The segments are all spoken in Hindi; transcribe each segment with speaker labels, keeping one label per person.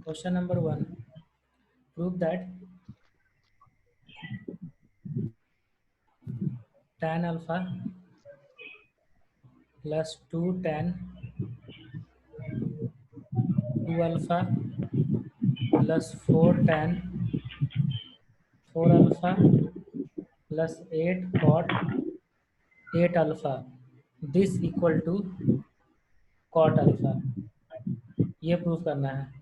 Speaker 1: Question number 1. Prove that tan alpha plus 2 tan 2 alpha plus 4 tan 4 alpha plus 8 cot 8 alpha. This equal to cot alpha. ये प्रूफ करना है.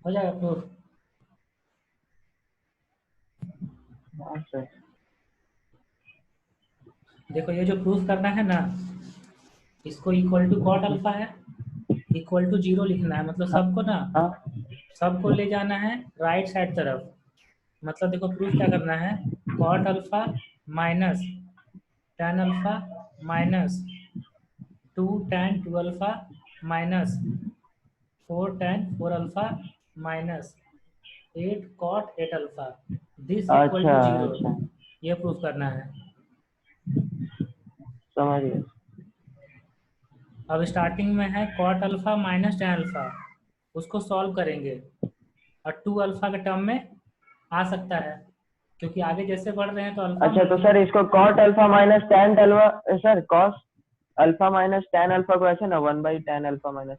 Speaker 1: हो जाएगा प्रूफ. देखो ये जो प्रूफ करना है ना, इसको इक्वल टू कॉट अल्फा है, इक्वल टू 0 लिखना है. मतलब सबको ना सबको ले जाना है राइट साइड तरफ. मतलब देखो प्रूफ क्या करना है, cot alpha minus tan alpha minus 2 tan 2 alpha minus 4 tan 4 alpha minus 8 cot 8 alpha. This equal to 0. ये प्रूफ करना है.
Speaker 2: समझ गए.
Speaker 1: अब स्टार्टिंग में है cot alpha minus tan alpha, उसको सॉल्व करेंगे और 2 अल्फा के टर्म में आ सकता है क्योंकि आगे जैसे बढ़ रहे हैं तो अल्फा.
Speaker 2: अच्छा तो सर इसको cot alpha minus tan alpha, sir cos alpha minus tan alpha को ऐसे ना 1/tan अल्फा माइनस.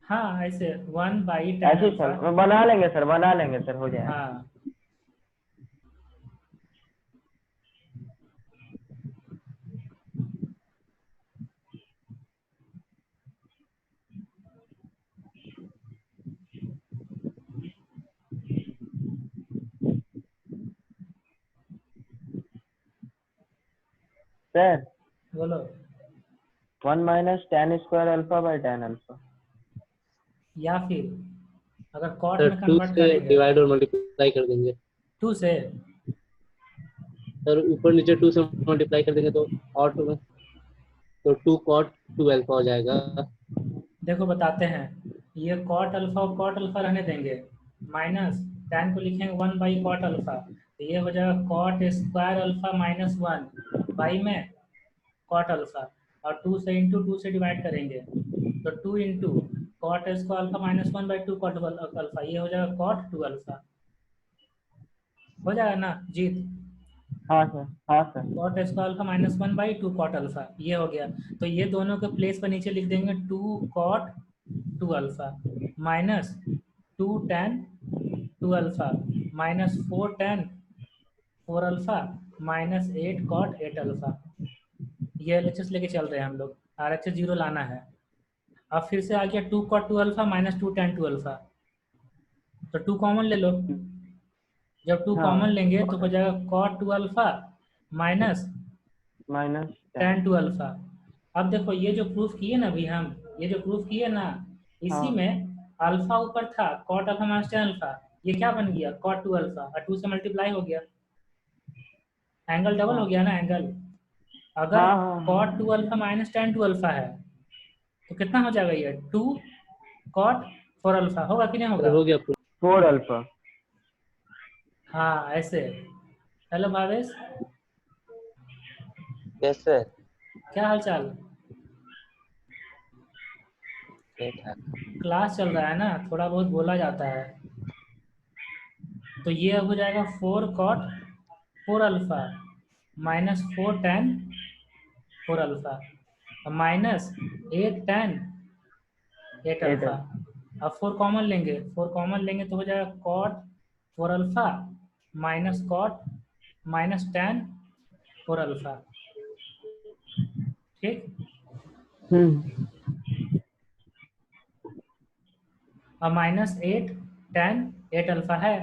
Speaker 1: हाँ ऐसे 1/tan
Speaker 2: ऐसे
Speaker 1: अल्फा.
Speaker 2: सर बना लेंगे सर हो जाएगा.
Speaker 1: हाँ
Speaker 2: सर
Speaker 1: बोलो.
Speaker 2: 1 minus tan square alpha by tan alpha.
Speaker 1: या फिर अगर कॉट
Speaker 3: सर
Speaker 1: में
Speaker 3: 2
Speaker 1: कन्वर्ट
Speaker 3: से
Speaker 1: करेंगे
Speaker 3: डिवाइड और मल्टीप्लाई कर देंगे
Speaker 1: 2 से.
Speaker 3: सर. ऊपर नीचे 2 से मल्टीप्लाई कर देंगे तो और 2 में तो 2 cot 2 अल्फा हो जाएगा.
Speaker 1: देखो बताते हैं, ये कॉट अल्फा और कॉट अल्फा रहने देंगे, माइनस tan को लिखेंगे 1/cot अल्फा, तो ये हो जाएगा cot square alpha minus 1 by में कॉट अल्फा, और 2 से इंटू 2 से डिवाइड करेंगे तो 2 into cot square alpha minus 1/2 cot alpha. ये हो जाएगा कॉट 2 अल्फा. हो जाएगा ना जीत.
Speaker 2: हाँ sir
Speaker 1: cot square alpha minus 1/2 cot alpha. ये हो गया. तो ये दोनों के प्लेस पर नीचे लिख देंगे 2 cot 2 alpha minus 2 tan 2 alpha minus 4 tan 4 alpha minus 8 cot 8 alpha. ये एलएचएस लेके चल रहे हैं हम लोग, आरएचएस 0 लाना है. अब फिर से आ गया 2 cot 2 alpha minus 2 tan 2 alpha, तो 2 कॉमन ले लो. जब 2 कॉमन लेंगे तो हो जाएगा cot 2 alpha minus tan 2 alpha. अब देखो ये जो प्रूफ किए ना अभी हम, ये जो प्रूफ किए ना, इसी में अल्फा ऊपर था cot alpha minus tan alpha, ये क्या बन गया cot 2 अल्फा और 2 से मल्टीप्लाई हो गया, एंगल डबल हो गया ना एंगल. अगर cot 2 alpha minus tan 2 alpha है तो कितना हो जाएगा, ये 2 cot 4 अल्फा होगा कि नहीं होगा.
Speaker 3: हो गया
Speaker 2: 4 अल्फा.
Speaker 1: हाँ ऐसे. Hello Bhavesh,
Speaker 4: yes sir.
Speaker 1: क्या हाल चाल. क्लास चल रहा है ना, थोड़ा बहुत बोला जाता है. तो ये हो जाएगा 4 cot 4 alpha minus 4 tan 4 alpha minus 8 tan 8 alpha. अब 4 कॉमन लेंगे, 4 कॉमन लेंगे तो हो जाएगा cot 4 alpha minus cot minus tan 4 alpha. ठीक. और -8 tan 8 अल्फा है।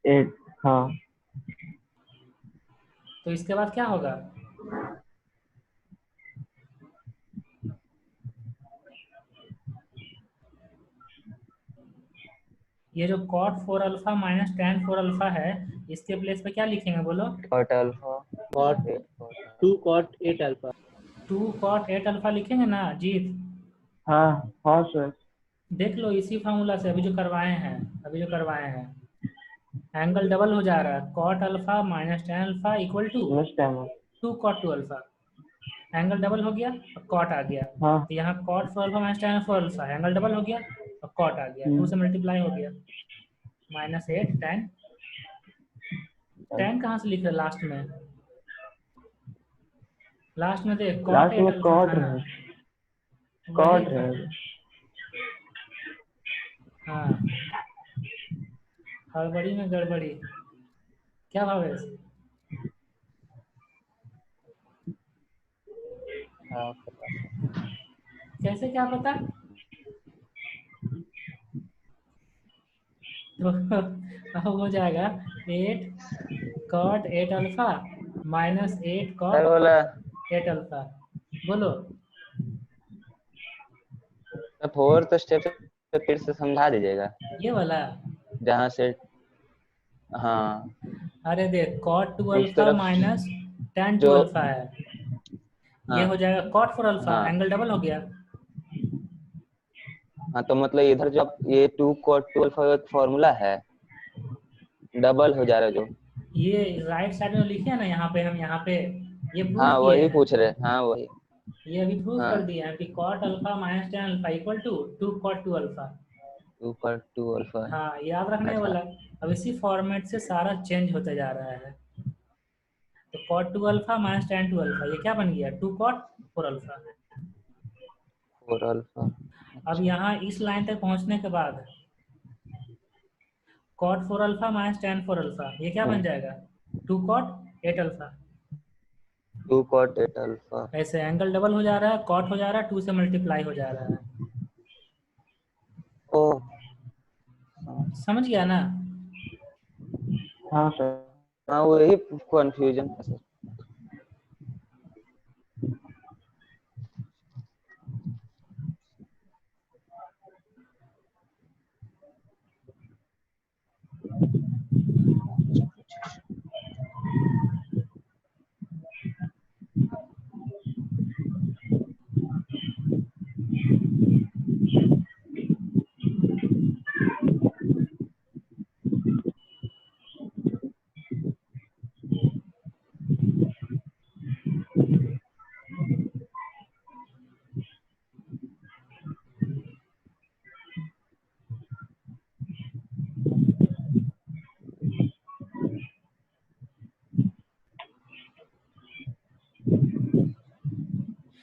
Speaker 2: 8, हाँ।
Speaker 1: तो इसके बाद क्या होगा? ये जो cot 4 alpha minus tan 4 alpha है, इसके प्लेस पे क्या लिखेंगे बोलो?
Speaker 2: Cot alpha
Speaker 3: cot 2 cot 8 alpha.
Speaker 1: 2 cot 8 alpha लिखेंगे ना जीत?
Speaker 2: हाँ हाँ सर।
Speaker 1: देख लो इसी फार्मूला से अभी जो करवाए हैं एंगल डबल हो जा रहा है। cot alpha minus tan alpha equal to
Speaker 2: next time.
Speaker 1: 2 cot 2 alpha. Angle double हो गया और cot आ गया।
Speaker 2: हाँ।
Speaker 1: तो यहाँ cot 4 alpha minus tan 4 alpha, angle double हो गया और cot आ गया, 2 से मल्टीप्लाई हो गया। -8 tan। tan कहाँ से लिख रहे लास्ट में? लास्ट में देख cot
Speaker 2: लास्ट
Speaker 1: 8
Speaker 2: में
Speaker 1: अल्फा
Speaker 2: कॉट
Speaker 1: था ना,
Speaker 2: रहे,
Speaker 1: वही
Speaker 2: कॉट
Speaker 1: था।
Speaker 2: रहे।
Speaker 1: हाँ, हड़बड़ी में गड़बड़ी। क्या भावेश?
Speaker 2: हाँ
Speaker 1: कैसे क्या पता? तो अब हो जाएगा 8 cot 8 alpha minus 8
Speaker 2: sir
Speaker 1: cot
Speaker 2: बोला
Speaker 1: 8 अल्फा। बोलो।
Speaker 2: फोर्थ स्टेप से फिर से समझा दीजिएगा
Speaker 1: ये वाला?
Speaker 2: जहाँ से। हाँ,
Speaker 1: अरे देख cot 2
Speaker 2: उस
Speaker 1: अल्फा
Speaker 2: तरफ
Speaker 1: माइनस tan 2
Speaker 2: जो,
Speaker 1: अल्फा है, ये
Speaker 2: हाँ
Speaker 1: हो जाएगा cot 4 अल्फा,
Speaker 2: हाँ
Speaker 1: एंगल डबल हो गया।
Speaker 2: हाँ, तो मतलब इधर जब ये 2 cot 2 अल्फा एक फॉर्मूला है, डबल हो जा रहा है जो।
Speaker 1: ये राइट साइड में लिखे हैं ना, यहाँ पे हम यहाँ पे ये प्रूव
Speaker 2: हाँ
Speaker 1: किए
Speaker 2: वही
Speaker 1: हैं।
Speaker 2: पूछ रहे, हाँ वही।
Speaker 1: ये अभी प्रूव कर
Speaker 2: हाँ,
Speaker 1: दिए हैं कि cot alpha minus tan alpha equal to 2 cot 2 alpha.
Speaker 2: 2 cot 2 alpha है।
Speaker 1: हाँ, याद रखने
Speaker 2: अच्छा,
Speaker 1: वाला। अब इसी फॉर्मेट से सारा चेंज होते जा रहा है। तो cot 2 alpha minus tan 2 alpha, ये क्या बन गया? 2 cot 4 अल्फा।
Speaker 2: 4 अल्फा।
Speaker 1: अब
Speaker 2: अच्छा,
Speaker 1: यहाँ इस लाइन तक पहुंचने के बाद cot 4 alpha minus tan 4 alpha, ये क्या बन जाएगा? 2 cot 8 अल्फा।
Speaker 2: 2 cot 8 alpha.
Speaker 1: ऐसे एंगल डबल हो जा रहा है, cot हो जा रहा है, 2 से मल्टीप्लाई हो जा रहा है।
Speaker 2: ओ,
Speaker 1: समझ गया ना?
Speaker 2: हाँ सर। हाँ वही कंफ्यूजन था सर।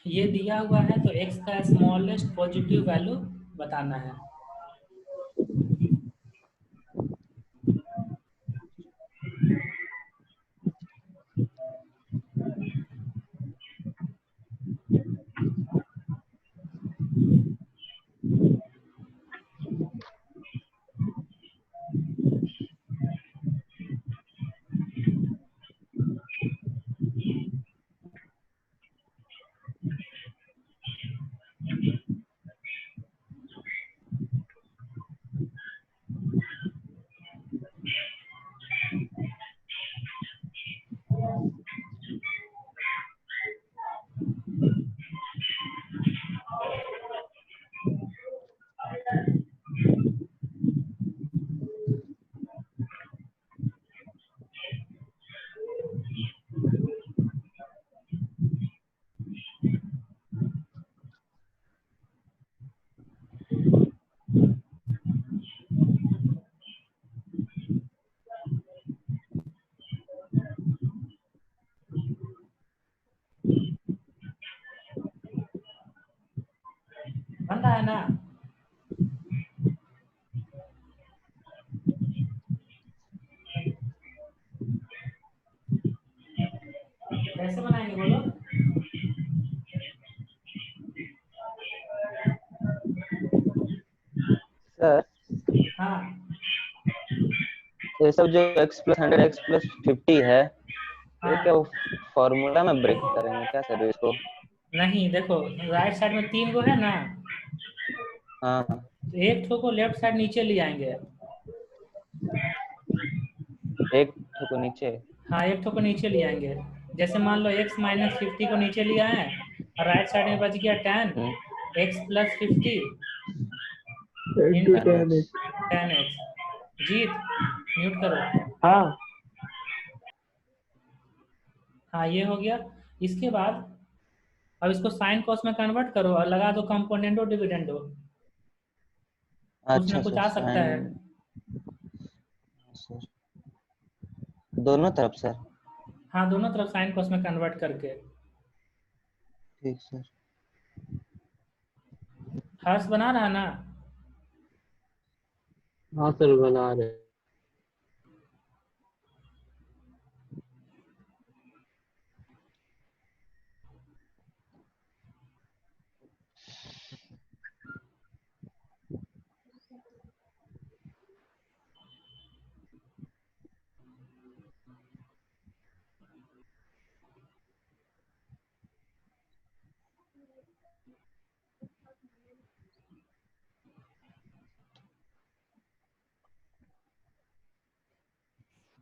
Speaker 1: ये दिया हुआ है तो x का स्मॉलेस्ट पॉजिटिव वैल्यू बताना है। बन रहा है ना? कैसे बनाएंगे बोलो?
Speaker 2: सर
Speaker 1: हाँ
Speaker 2: ये सब जो x प्लस 100 x प्लस 50 है, ये
Speaker 1: हाँ।
Speaker 2: क्या फॉर्मूला में ब्रेक करेंगे क्या सर इसको?
Speaker 1: नहीं देखो, राइट साइड में 3 गो है ना,
Speaker 2: हाँ
Speaker 1: तो एक ठो को लेफ्ट साइड नीचे ले आएंगे।
Speaker 2: एक ठो को नीचे।
Speaker 1: हाँ एक ठो को नीचे ले आएंगे। जैसे मान लो x माइनस 50 को नीचे लिया है, और राइट साइड में बच गया 10 x प्लस 50 इंटू 10x। जीत म्यूट करो।
Speaker 2: हाँ
Speaker 1: हाँ ये हो गया। इसके बाद अब इसको साइन कॉस में कन्वर्ट करो और लगा दो कंपोनेंटो डिविडेंडो, कुछ ना
Speaker 2: अच्छा
Speaker 1: कुछ
Speaker 2: सर
Speaker 1: आ सकता है।
Speaker 2: साइन सर दोनों तरफ सर।
Speaker 1: हाँ दोनों तरफ साइन कॉस में कन्वर्ट करके।
Speaker 2: ठीक सर।
Speaker 1: हर्ष बना रहा ना?
Speaker 3: हाँ सर बना रहे।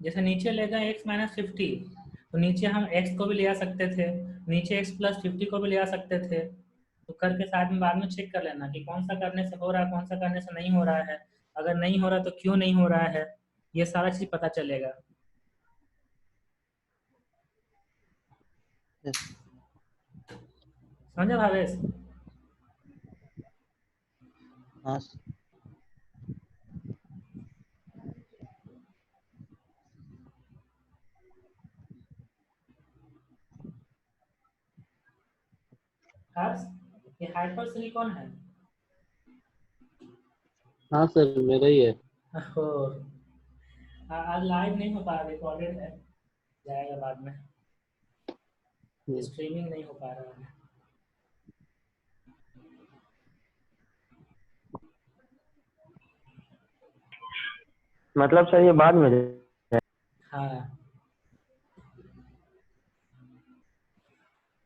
Speaker 1: जैसे नीचे ले गए x माइनस 50, तो नीचे हम x को भी ले आ सकते थे, नीचे x प्लस 50 को भी ले आ सकते थे। तो करके साथ में बाद में चेक कर लेना कि कौन सा करने से हो रहा है, कौन सा करने से नहीं हो रहा है। अगर नहीं हो रहा तो क्यों नहीं हो रहा है, ये सारा चीज पता चलेगा। समझा भावेश?
Speaker 2: हाँ
Speaker 1: हर्ष, ये हाइपर सिलिकॉन है।
Speaker 3: हाँ सर मेरा ही है।
Speaker 1: ओह, आज लाइव नहीं हो पा रहा, रिकॉर्डेड है, जाएगा बाद में। स्ट्रीमिंग नहीं हो पा रहा है।
Speaker 2: मतलब सर ये बाद में
Speaker 1: हाँ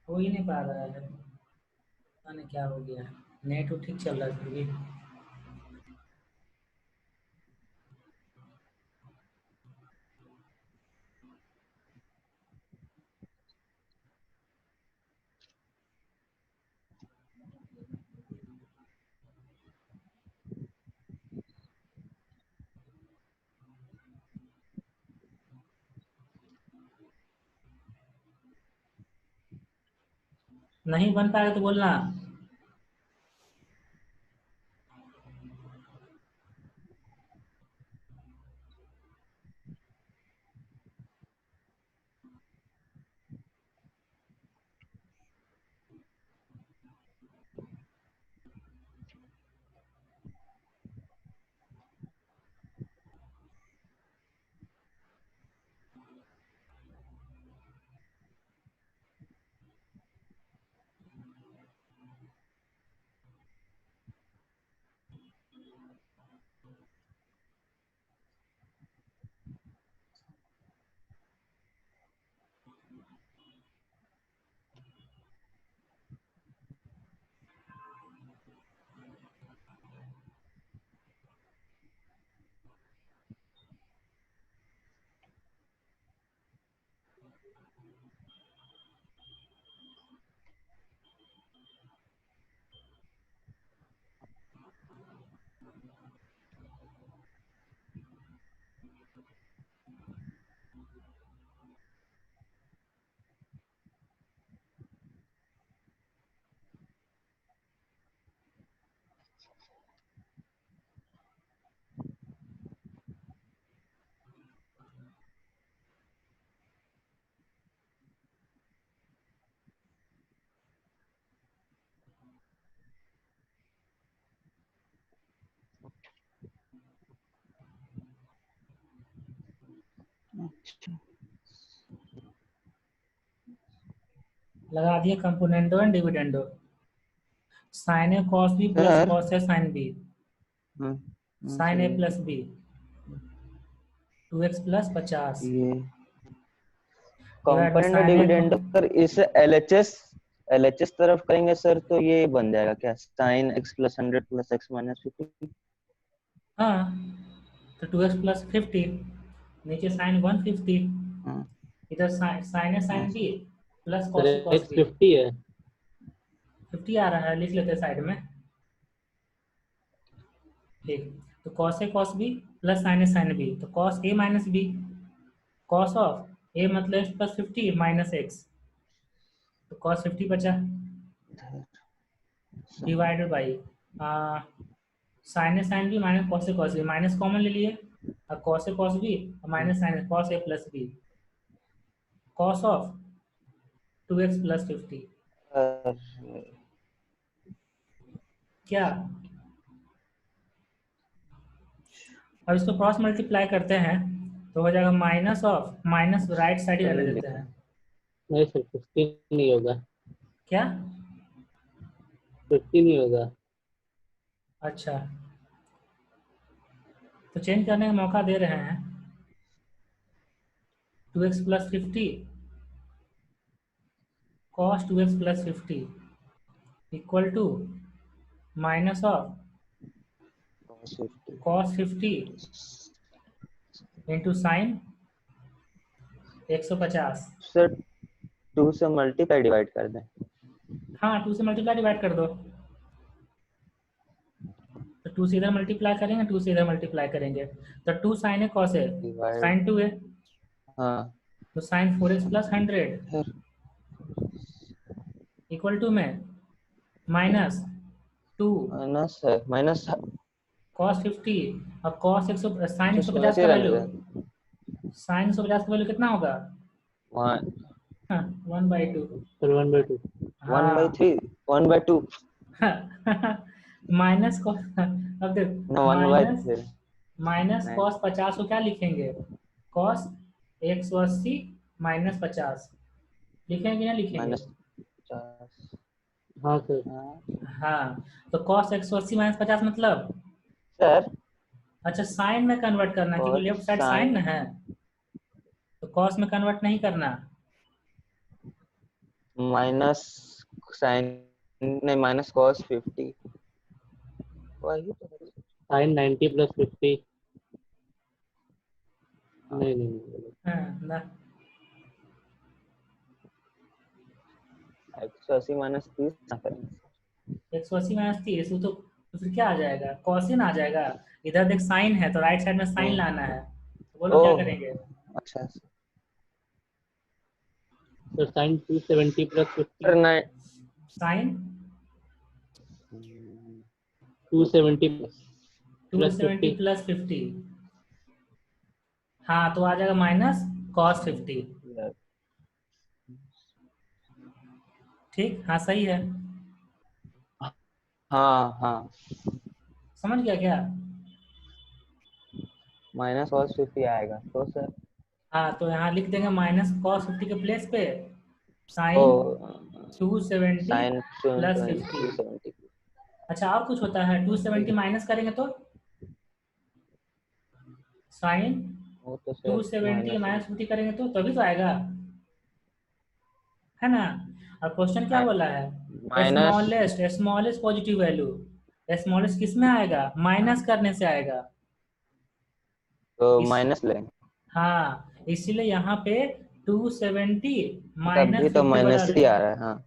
Speaker 1: हो ही नहीं पा रहा है, पता नहीं क्या हो गया। नेट तो ठीक चल रहा है फिर भी। नहीं बन पाएगा तो बोलना। लगा दिए componendo and dividendo. Sine A cos B plus
Speaker 2: sir
Speaker 1: cos A sine B. Sine A plus B 2x plus 50
Speaker 2: ये
Speaker 1: divide by
Speaker 2: component
Speaker 1: sine A.
Speaker 2: Dividend sir इस एलएचएस तरफ करेंगे सर तो ये बन जाएगा क्या, sine x plus 100 plus x minus 50।
Speaker 1: हाँ तो 2x प्लस 50 नीचे साइन 150
Speaker 2: हाँ
Speaker 1: इधर sine A sine B plus
Speaker 3: sir
Speaker 1: cos A cos
Speaker 3: x
Speaker 1: B
Speaker 3: 50 है।
Speaker 1: 50 आ रहा है, लिख लेते हैं साइड में। ठीक, तो cos A cos B plus sine A sine B, तो cos A minus B, cos of A मतलब एक्स प्लस 50 माइनस एक्स, तो कॉस 50 बचा divided by sine A sine B minus cos A cos B, minus common ले लिए और cos A cos B minus sine cos A plus B, cos of 2x plus 50 क्या। अब इसको क्रॉस मल्टीप्लाई करते हैं तो हो जाएगा minus of, minus right side ही रहने देते हैं।
Speaker 3: नहीं सर 50 नहीं होगा,
Speaker 1: क्या
Speaker 3: 50 नहीं होगा।
Speaker 1: अच्छा, तो चेंज करने का मौका दे रहे हैं। 2x plus 50 cos 2x plus 50 equal to minus of cos 50 into sine 150।
Speaker 2: Sir 2 से मल्टीप्लाई डिवाइड कर दें।
Speaker 1: हाँ 2 से मल्टीप्लाई डिवाइड कर दो, तो 2 से इधर मल्टीप्लाई करेंगे 2 से इधर मल्टीप्लाई करेंगे, तो 2 sine A cos A
Speaker 2: divide
Speaker 1: sine 2 A,
Speaker 2: हाँ
Speaker 1: तो sine 4x plus 100
Speaker 2: sir
Speaker 1: equal to में माइनस 2
Speaker 2: माइनस है माइनस
Speaker 1: कॉस 50 और कॉस 100 साइन 150
Speaker 2: वैसे
Speaker 1: का
Speaker 2: रहने
Speaker 1: वैल्यू,
Speaker 2: दें।
Speaker 1: साइन 150 का वैल्यू कितना होगा,
Speaker 2: वन
Speaker 1: 1/2।
Speaker 3: सर 1/2
Speaker 2: 1/3 1/2
Speaker 1: माइनस कॉस, अब देख
Speaker 2: ना 1/3
Speaker 1: माइनस
Speaker 2: नहीं।
Speaker 1: कॉस 50 को क्या लिखेंगे, कॉस 180 माइनस 50 लिखेंगे कि ना लिखेंगे।
Speaker 2: माइनस 50
Speaker 3: हाँ सर।
Speaker 1: हाँ तो कॉस 180 माइनस 50 मतलब,
Speaker 2: सर
Speaker 1: अच्छा साइन में कन्वर्ट करना क्योंकि
Speaker 2: और
Speaker 1: लेफ्ट साइड साइन है, तो कॉस में कन्वर्ट नहीं करना।
Speaker 2: माइनस साइन नहीं माइनस कॉस 50 वही तो है।
Speaker 3: साइन 90 प्लस 50 नहीं
Speaker 1: हाँ ना
Speaker 2: 180 माइनस 30 ना करेंगे।
Speaker 1: 180 माइनस 30 तो फिर क्या आ जाएगा, कॉसिन आ जाएगा। इधर देख साइन है तो राइट साइड में साइन लाना है, तो बोलो क्या
Speaker 2: ओह
Speaker 1: करेंगे।
Speaker 2: अच्छा
Speaker 3: सर साइन 270 प्लस 50
Speaker 2: सर नहीं
Speaker 1: साइन
Speaker 3: 270 प्लस
Speaker 1: 270
Speaker 3: 50
Speaker 1: प्लस 50, हाँ तो आ जाएगा माइनस कॉस 50। ठीक, हाँ सही है,
Speaker 2: हाँ हाँ
Speaker 1: समझ गया क्या।
Speaker 2: माइनस कॉस 50 आएगा तो सर
Speaker 1: हाँ तो यहाँ लिख देंगे माइनस कॉस 50 के प्लेस पे
Speaker 2: ओ
Speaker 1: साइन 270
Speaker 2: साइन
Speaker 1: प्लस 50।
Speaker 2: 270
Speaker 1: अच्छा और कुछ होता है, 270 माइनस करेंगे तो साइन
Speaker 2: वो तो सर
Speaker 1: 270 माइनस
Speaker 2: माइनस
Speaker 1: 50 करेंगे तो तभी तो आएगा, है ना। और क्वेश्चन क्या बोला है,
Speaker 2: minus
Speaker 1: smallest positive value, smallest किस में आएगा, माइनस करने से आएगा।
Speaker 2: तो
Speaker 1: इस
Speaker 2: माइनस लेंगे
Speaker 1: हाँ इसीलिए यहाँ पे 270
Speaker 2: तब
Speaker 1: माइनस
Speaker 2: भी तो
Speaker 1: 50
Speaker 2: माइनस ही आ
Speaker 1: बोला।
Speaker 2: रहा है। हाँ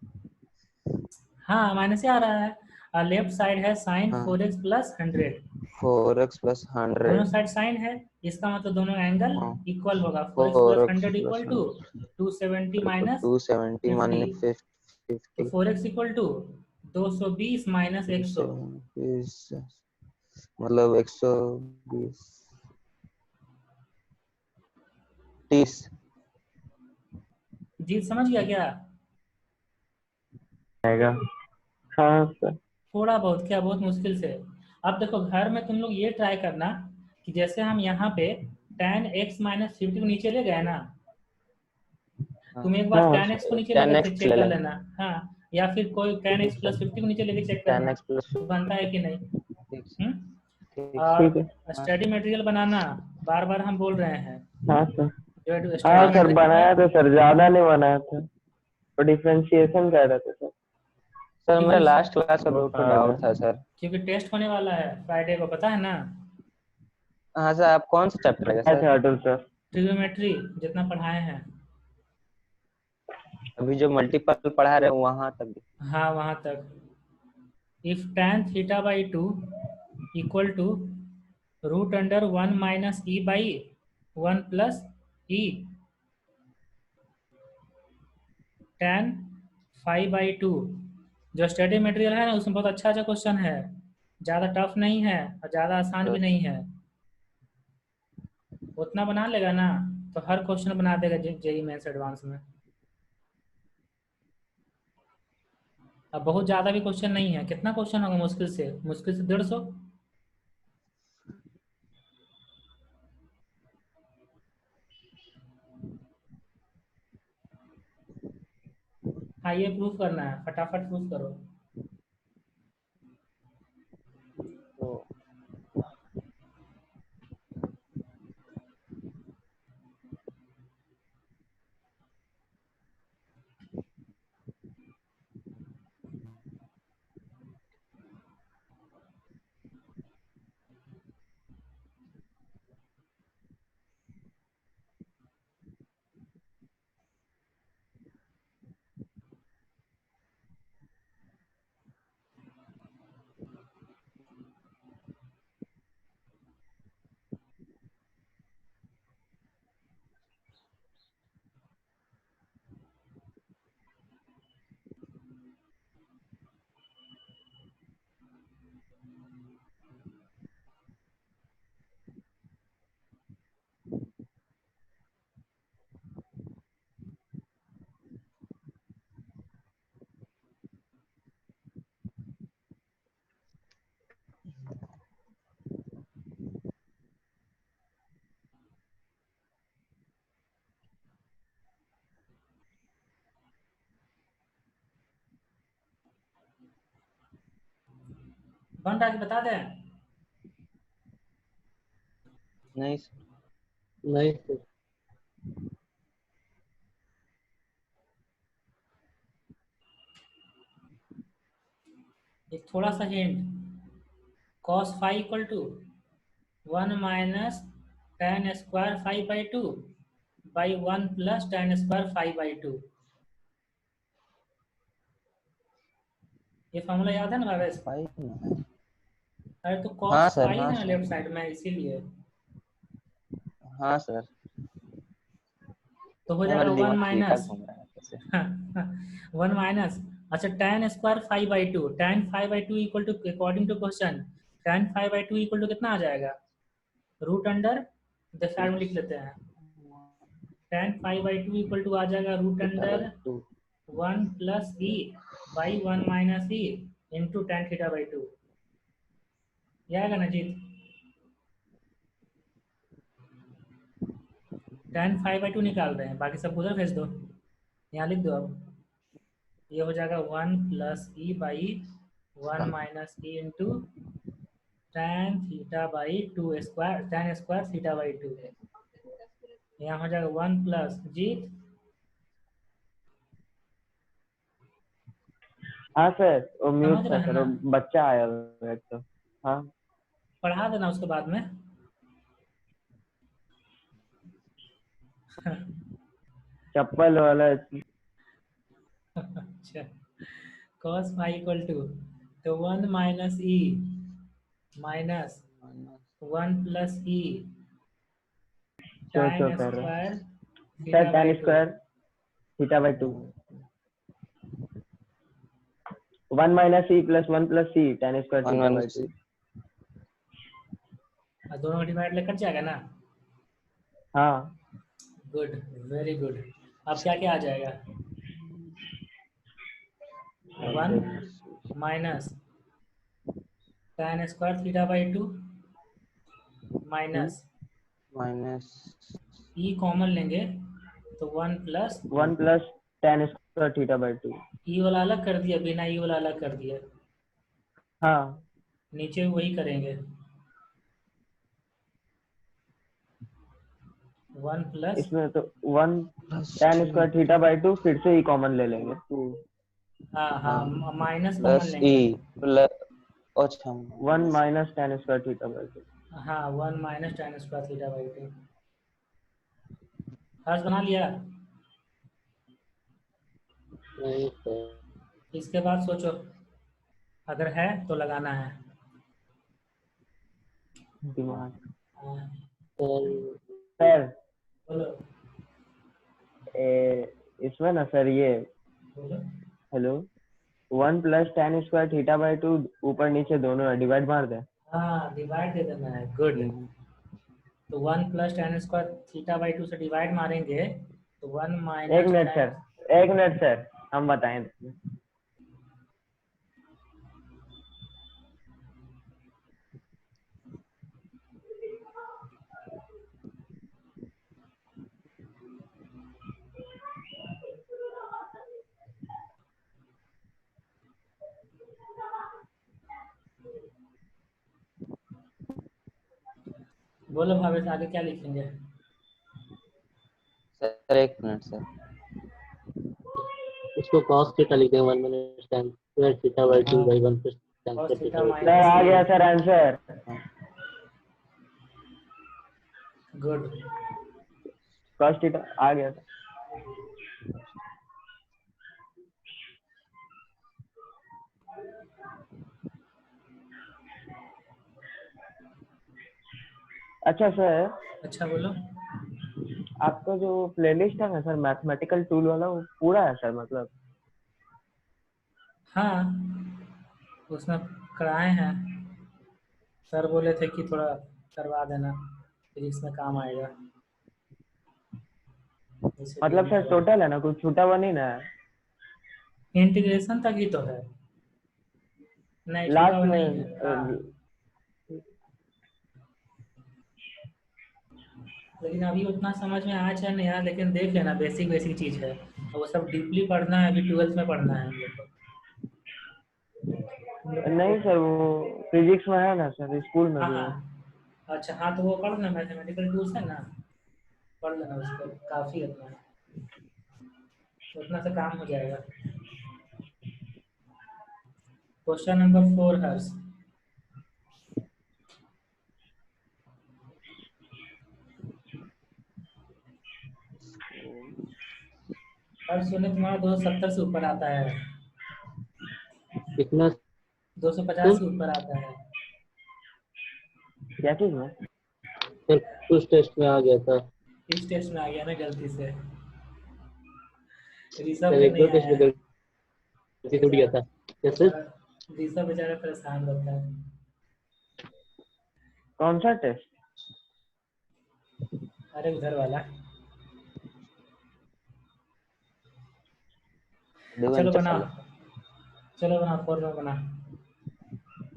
Speaker 1: हाँ माइनस से आ रहा है, और लेफ्ट साइड है साइन
Speaker 2: हाँ
Speaker 1: 4x प्लस 100,
Speaker 2: 4x प्लस
Speaker 1: दोनों
Speaker 2: 100
Speaker 1: साइड साइन है, इसका मतलब दोनों एंगल
Speaker 2: हाँ
Speaker 1: इक्वल होगा। 4x plus
Speaker 2: 4x
Speaker 1: 100
Speaker 2: plus
Speaker 1: equal to 270 minus
Speaker 2: 270
Speaker 1: 50,
Speaker 2: minus
Speaker 1: तो
Speaker 2: 50
Speaker 1: 4x इक्वल टू 220 माइनस 100।
Speaker 2: 220 मतलब 120 30
Speaker 1: जीत समझ गया क्या।
Speaker 2: आएगा। हाँ सर
Speaker 1: थोड़ा बहुत क्या, बहुत मुश्किल से। अब देखो घर में तुम लोग ये ट्राई करना कि जैसे हम यहाँ पे tan x माइनस 50 को नीचे ले गए ना, तुम एक बार
Speaker 2: हाँ
Speaker 1: tan x को नीचे लेके
Speaker 2: 10x
Speaker 1: चेक
Speaker 2: ले
Speaker 1: कर
Speaker 2: लें
Speaker 1: लेना। हाँ या फिर कोई tan x प्लस 50 को नीचे लेके चेक करना
Speaker 2: 10x प्लस
Speaker 1: तो बनता है कि नहीं।
Speaker 2: 50
Speaker 1: हम्म और
Speaker 2: ठीक है।
Speaker 1: स्टडी मटेरियल बनाना, बार बार हम बोल रहे हैं,
Speaker 2: हाँ सर।
Speaker 1: जो स्टडी
Speaker 2: हाँ सर
Speaker 1: मटेरियल
Speaker 2: बनाया
Speaker 1: है,
Speaker 2: था सर, ज्यादा नहीं बनाया था, तो डिफरेंशिएशन कर रहे थे सर। सर मेरा
Speaker 1: क्योंकि
Speaker 2: लास्ट क्लास का बहुत डाउट था सर।
Speaker 1: क्योंकि टेस्ट होने वाला है फ्राइडे को, पता है ना।
Speaker 2: हाँ सर, आप कौन सा चैप्टर है सर?
Speaker 4: अच्छा अटल सर।
Speaker 1: ट्रिग्नोमेट्री जितना पढ़ाए हैं,
Speaker 2: अभी जो मल्टीपल पढ़ा रहे हैं वहां तक?
Speaker 1: हाँ वहाँ तक। If tan theta by 2 equal to root under 1 minus E by 1 plus E tan 5/2, जो स्टडी मटेरियल है ना उसमें बहुत अच्छा अच्छा क्वेश्चन है, ज़्यादा टफ नहीं है और ज़्यादा आसान भी नहीं है। उतना बना लेगा ना तो हर क्वेश्चन बना देगा जेई मेंस एडवांस में। अब बहुत ज़्यादा भी क्वेश्चन नहीं है, कितना क्वेश्चन होगा मुश्किल से 150। हाँ ये प्रूफ करना है, फटाफट प्रूफ करो। बन रहा है कि बता दें?
Speaker 2: नहीं सर।
Speaker 3: नहीं सर।
Speaker 1: एक थोड़ा सा hint, cos five equal to 1 minus tan square 5/2 by 1 plus tan square 5/2। ये फॉर्मूला याद है ना भावेश? अरे तो cos
Speaker 2: हाँ सर,
Speaker 1: फाइव
Speaker 2: हाँ
Speaker 1: है ना
Speaker 2: सर,
Speaker 1: लेफ्ट साइड में, इसीलिए
Speaker 2: हाँ सर।
Speaker 1: तो हो
Speaker 2: मेरा
Speaker 1: जाएगा 1
Speaker 2: दिमाग फीका
Speaker 1: माइनस
Speaker 2: घूम रहा है कैसे।
Speaker 1: 1 माइनस, अच्छा tan square 5/2, tan 5/2 equal to, according to question tan 5/2 equal to कितना आ जाएगा? रूट अंडर, इधर साइड में लिख लेते हैं, tan 5/2 इक्वल टू आ जाएगा root under 1 plus E by 1 minus E into tan theta. ये आएगा ना जीत? tan 5/2 निकाल रहे हैं, बाकी सब उधर भेज दो, यहाँ लिख दो अब। ये हो जाएगा 1 plus E by 1 minus E into tan थीटा/2 स्क्वायर, tan स्क्वायर थीटा/2। यहाँ हो जाएगा 1 प्लस जीत।
Speaker 4: हाँ सर वो म्यूट
Speaker 1: समझ
Speaker 4: था
Speaker 1: रहे हैं
Speaker 4: सर,
Speaker 1: ना?
Speaker 4: वो बच्चा आया हुआ है एक तो। हाँ
Speaker 1: पढ़ा देना उसके बाद में।
Speaker 4: चप्पल वाला।
Speaker 1: अच्छा, cos फाइव इक्वल टू, तो 1 माइनस ई माइनस 1 प्लस ई
Speaker 4: क्यों
Speaker 1: tan
Speaker 4: क्यों कर रहा है
Speaker 1: स्क्वायर
Speaker 4: सर? tan
Speaker 1: थीटा/2।
Speaker 4: Square थीटा/2, 1 minus E plus 1 plus सी tan स्क्वायर थीटा/2।
Speaker 1: दोनों का डिवाइड लेकर जाएगा ना?
Speaker 4: हाँ
Speaker 1: गुड, वेरी गुड। अब क्या क्या आ जाएगा? 1 minus tan square थीटा/2 minus
Speaker 2: minus
Speaker 1: ई कॉमन लेंगे तो 1 प्लस
Speaker 4: 1 प्लस tan स्क्वायर थीटा/2।
Speaker 1: ई वाला अलग कर दिया, बिना ई वाला अलग कर दिया,
Speaker 4: हाँ
Speaker 1: नीचे वही करेंगे। 1 प्लस
Speaker 4: इसमें तो 1 tan स्क्वायर थीटा बाई 2 फिर से ही कॉमन ले लेंगे।
Speaker 1: हाँ हाँ
Speaker 2: हाँ
Speaker 1: माइनस कॉमन
Speaker 2: प्लस
Speaker 1: लेंगे।
Speaker 2: ई प्लस, अच्छा
Speaker 4: 1 minus tan square theta by 2।
Speaker 1: हाँ 1 minus tan square theta by 2। हर्ष बना लिया।
Speaker 3: नहीं सर।
Speaker 1: इसके बाद सोचो, अगर है तो लगाना है।
Speaker 4: दिमाग
Speaker 1: हाँ,
Speaker 3: सर
Speaker 4: सर
Speaker 1: बोलो
Speaker 4: इसमें ना सर ये
Speaker 1: बोलो।
Speaker 4: Hello 1 plus tan square theta by 2 ऊपर नीचे दोनों है, डिवाइड मार दें।
Speaker 1: हाँ डिवाइड दे देना है, गुड। तो 1 plus tan square theta by 2 से डिवाइड मारेंगे तो 1
Speaker 4: एक
Speaker 1: माइनस
Speaker 4: मिनट
Speaker 1: tan।
Speaker 4: सर, एक मिनट सर, हम बताएं।
Speaker 1: बोलो भावेश, आगे क्या लिखेंगे?
Speaker 2: सर एक मिनट सर।
Speaker 3: उसको cos थीटा लिख देंगे 1 minus tan square theta by 2 by 1 plus tan
Speaker 1: cos
Speaker 3: square
Speaker 1: theta
Speaker 3: theta by 2।
Speaker 4: Sir
Speaker 1: minus
Speaker 4: आ
Speaker 1: ई।
Speaker 4: गया sir answer.
Speaker 1: Good.
Speaker 4: cos theta आ गया सर। अच्छा सर,
Speaker 1: अच्छा बोलो।
Speaker 4: आपका जो प्लेलिस्ट है ना सर मैथमेटिकल टूल वाला, वो पूरा है सर मतलब?
Speaker 1: हाँ उसमें कराए हैं, सर बोले थे कि थोड़ा करवा देना, फिजिक्स में काम आएगा, इसीलिए
Speaker 4: मतलब
Speaker 1: मैं
Speaker 4: सर
Speaker 1: करवा।
Speaker 4: टोटल है ना, कुछ छूटा हुआ नहीं ना है?
Speaker 1: इंटीग्रेशन तक ही तो है, नहीं छूटा
Speaker 4: लास्ट
Speaker 1: हुआ नहीं है। हाँ
Speaker 4: में
Speaker 1: लेकिन अभी उतना समझ में आया चाहे नहीं आया, लेकिन देख लेना, बेसिक बेसिक चीज़ है, और वो सब डीपली पढ़ना है, अभी 12th में पढ़ना है हम लोग को। हम लोग
Speaker 4: नहीं
Speaker 1: को
Speaker 4: सर, वो फिजिक्स में है ना सर, स्कूल में
Speaker 1: हाँ
Speaker 4: भी है।
Speaker 1: हाँ अच्छा, हाँ तो वो पढ़ लेना, मैथमेटिकल टूल्स है ना, पढ़ लेना, उसको काफ़ी उतना से काम हो जाएगा। क्वेश्चन नंबर 4 हर्ष। हर्ष सुने तुम्हारा 270 से ऊपर आता है,
Speaker 3: कितना
Speaker 1: 250
Speaker 3: सर?
Speaker 1: से ऊपर आता है।
Speaker 4: क्या चीज में?
Speaker 3: सर कुछ टेस्ट में आ गया था
Speaker 1: इस टेस्ट में आ गया ना गलती से, ऋषभ
Speaker 3: सर,
Speaker 1: में
Speaker 3: एक दो
Speaker 1: नहीं
Speaker 3: टेस्ट
Speaker 1: आया
Speaker 3: में
Speaker 1: है।
Speaker 3: गलती से उठ गया
Speaker 1: बेचारा
Speaker 3: था। क्या सर?
Speaker 1: बेचारा ऋषभ बेचारा परेशान रहता है।
Speaker 4: कौन सा टेस्ट?
Speaker 1: अरे उधर वाला। चलो
Speaker 2: डिवेंचर
Speaker 1: बनाओ,
Speaker 2: वाला।
Speaker 1: चलो बनाओ, 4 में बना,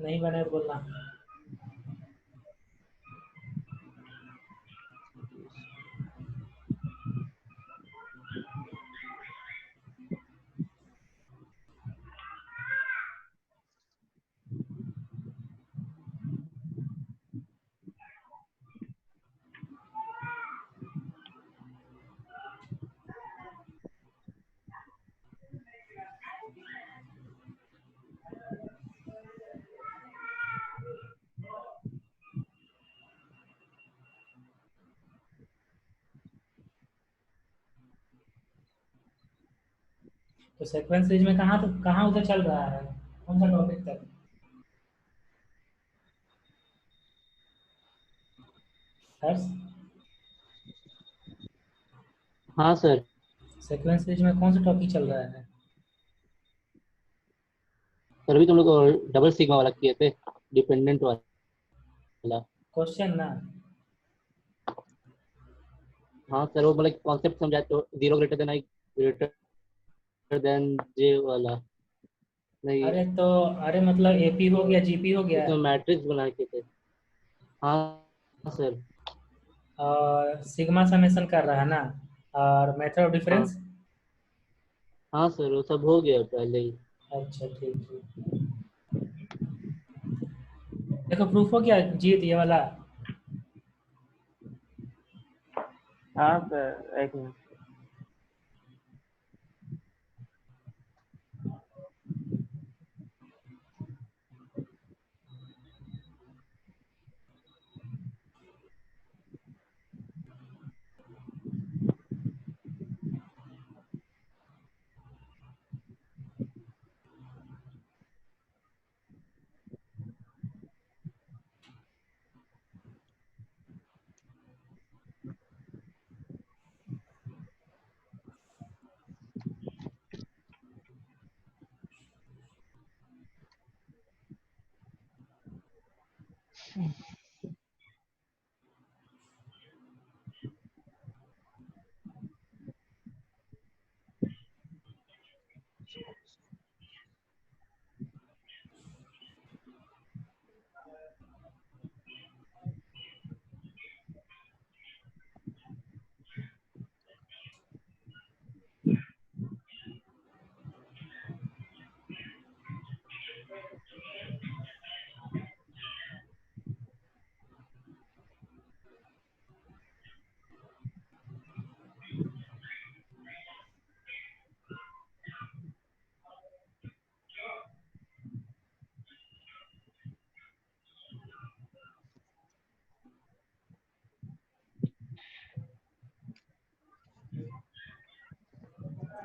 Speaker 1: नहीं बने तो बोलना। तो सीक्वेंस सीरीज में कहाँ तो कहाँ उधर चल रहा है, कौन सा टॉपिक तक? हर्ष,
Speaker 3: हाँ सर।
Speaker 1: सीक्वेंस सीरीज में कौन सा टॉपिक चल रहा है?
Speaker 3: सर अभी तुम लोग डबल सिग्मा वाला किए थे, डिपेंडेंट वाला।
Speaker 1: क्वेश्चन ना।
Speaker 3: हाँ सर, वो मतलब कॉन्सेप्ट समझाए तो zero greater than I greater than J वाला। नहीं,
Speaker 1: अरे तो अरे मतलब एपी हो गया, जीपी हो गया,
Speaker 3: उसमें मैट्रिक्स बना के थे। हाँ सर।
Speaker 1: और सिग्मा समेशन कर रहा है ना, और मेथड ऑफ
Speaker 3: हाँ
Speaker 1: डिफरेंस।
Speaker 3: हाँ सर, वो सब हो गया पहले ही।
Speaker 1: अच्छा ठीक है, देखो प्रूफ हो गया जीत ये वाला।
Speaker 4: हाँ सर, एक मिनट।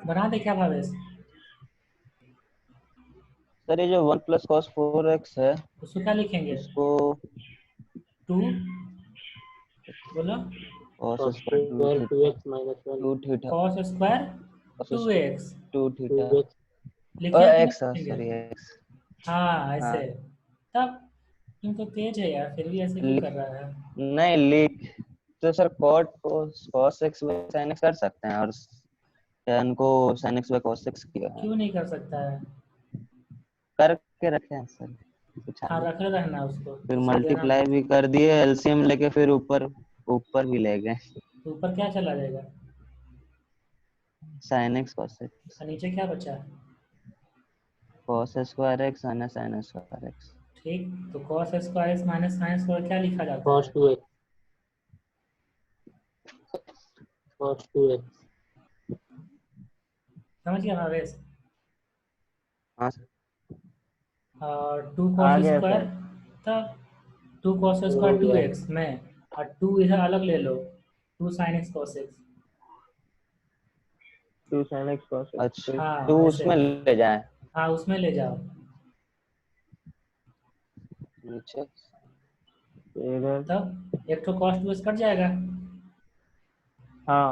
Speaker 1: बना दे क्या भावेश?
Speaker 2: सर ये जो 1 प्लस कॉस 4x है
Speaker 1: उसको क्या लिखेंगे?
Speaker 2: उसको
Speaker 1: 2 बोलो,
Speaker 2: cos
Speaker 3: cos
Speaker 2: square 2
Speaker 3: square
Speaker 2: theta
Speaker 3: 2x minus 1
Speaker 2: 2 theta
Speaker 1: cos square
Speaker 2: cos
Speaker 1: 2x
Speaker 2: 2 theta
Speaker 3: 2x
Speaker 1: लिखेंगे कि नहीं
Speaker 2: x सॉरी
Speaker 1: लिखेंगे?
Speaker 2: x
Speaker 1: हाँ ऐसे।
Speaker 2: हाँ
Speaker 1: तब तुम तो तेज है यार, फिर भी ऐसे क्यों कर रहा है?
Speaker 2: नहीं लिख तो सर cot को cos x by sin x कर सकते हैं और tan को sin x by cos x किया है
Speaker 1: क्यों नहीं कर सकता है?
Speaker 2: करके रखे हैं सर कुछ
Speaker 1: हाँ
Speaker 2: नहीं।
Speaker 1: रख रहना उसको,
Speaker 2: फिर
Speaker 1: उसे देना
Speaker 2: मल्टीप्लाई
Speaker 1: मत।
Speaker 2: भी कर दिए एलसीएम लेके फिर ऊपर ऊपर भी ले गए
Speaker 1: तो ऊपर क्या चला जाएगा
Speaker 2: sin x cos x
Speaker 1: और नीचे क्या बचा?
Speaker 2: cos square x sin square x
Speaker 1: ठीक, तो cos square x minus sine square क्या लिखा जाता
Speaker 3: cos
Speaker 1: है?
Speaker 3: 2x cos 2x
Speaker 1: समझ गया भावेश?
Speaker 2: हाँ सर
Speaker 1: और 2
Speaker 4: आ
Speaker 1: cos
Speaker 4: गया
Speaker 1: स्क्वायर,
Speaker 4: सर।
Speaker 1: तब 2 cos
Speaker 3: हो
Speaker 1: स्क्वायर
Speaker 3: गया
Speaker 1: 2x में, और 2 इधर अलग ले लो, 2 sin x cos x।
Speaker 4: 2 sin x cos x।
Speaker 2: अच्छा तो
Speaker 1: हाँ ऐसे,
Speaker 2: उसमें ले जाए
Speaker 1: हाँ उसमें ले जाओ।
Speaker 2: नीचे
Speaker 4: इधर
Speaker 1: तब एक तो cos 2x कट जाएगा,
Speaker 4: हाँ,